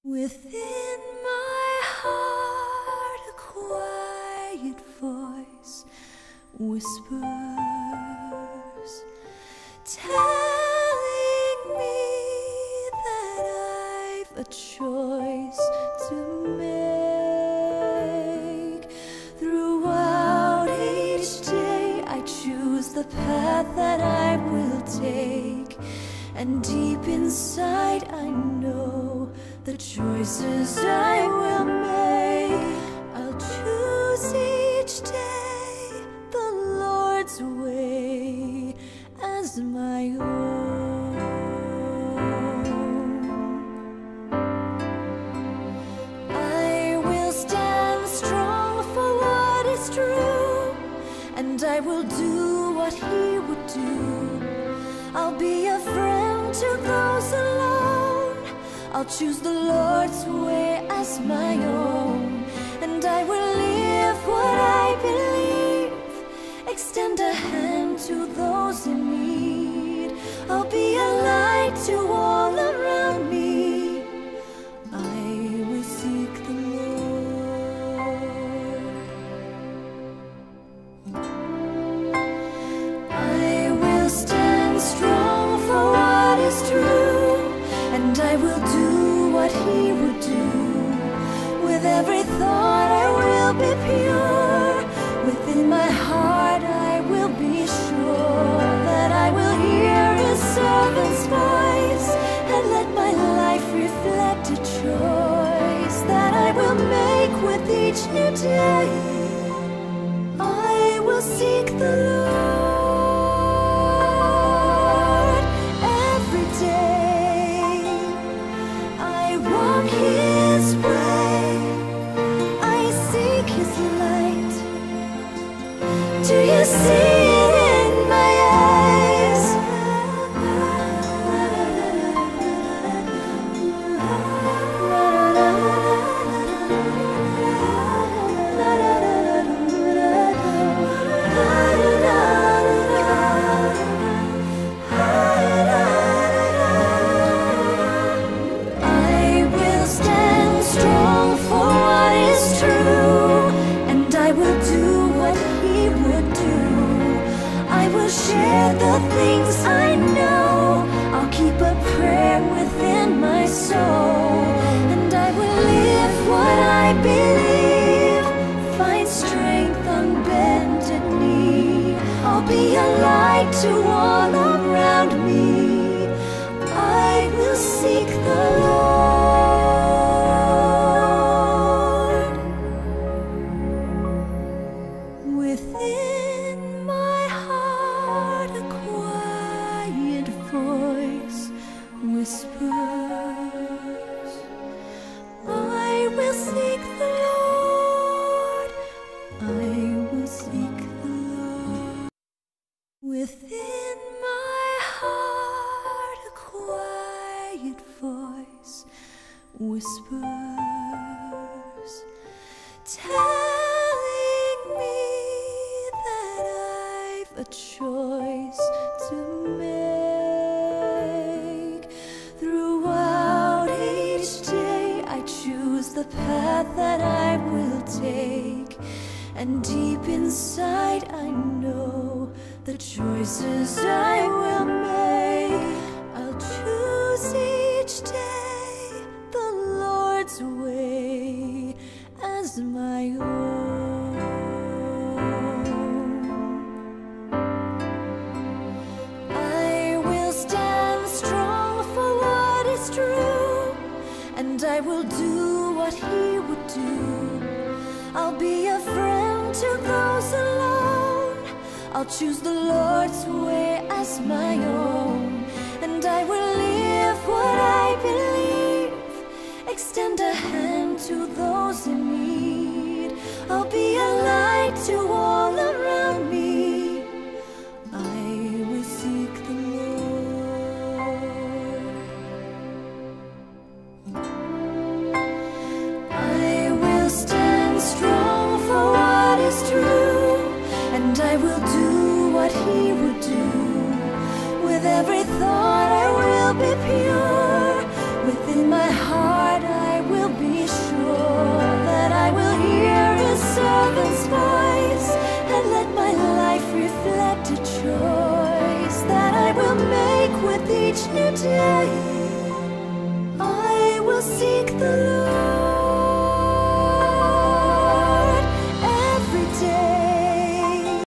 Within my heart a quiet voice whispers, telling me that I've a choice to make. Throughout each day I choose the path that I will take, and deep inside I know the choices I will make. I'll choose each day the Lord's way as my own. I will stand strong for what is true, and I will do what He would do. I'll be a friend to those alone. I'll choose the Lord's way as my own, and I will live what I believe, extend a hand to those in need. I'll be a light to all around me. I will seek the Lord. I will stand strong for what is true, and I will do what He would do. With every thought I will be pure. Within my heart I will be sure that I will hear His servant's voice, and let my life reflect a choice that I will make with each new day. I will seek the Lord every day. I walk His way, I seek His light. Do you see it in my eyes? I will stand strong for what is true, and I will do what He would do. I will share the things I know. I'll keep a prayer within my soul, and I will live what I believe, find strength on bended knee. I'll be a light to all around me. I will seek the Lord. Within my heart a quiet voice whispers, I will seek the Lord. I will seek the Lord. Within my heart a quiet voice whispers, telling me that I've a choice to make. Throughout each day I choose the path that I will take, and deep inside I know the choices I will make. I'll choose each day the Lord's way as my own. I will stand strong for what is true, and I will do what He would do. I'll be a friend to those alone. I'll choose the Lord's way as my own, and I will live what I believe, extend a hand to those in need. I'll be a light to all around me. I will seek the Lord. I will stand strong for what is true, and I will do what He would do. With every thought I will be pure. Within my heart I sure that I will hear His servant's voice and let my life reflect a choice that I will make with each new day.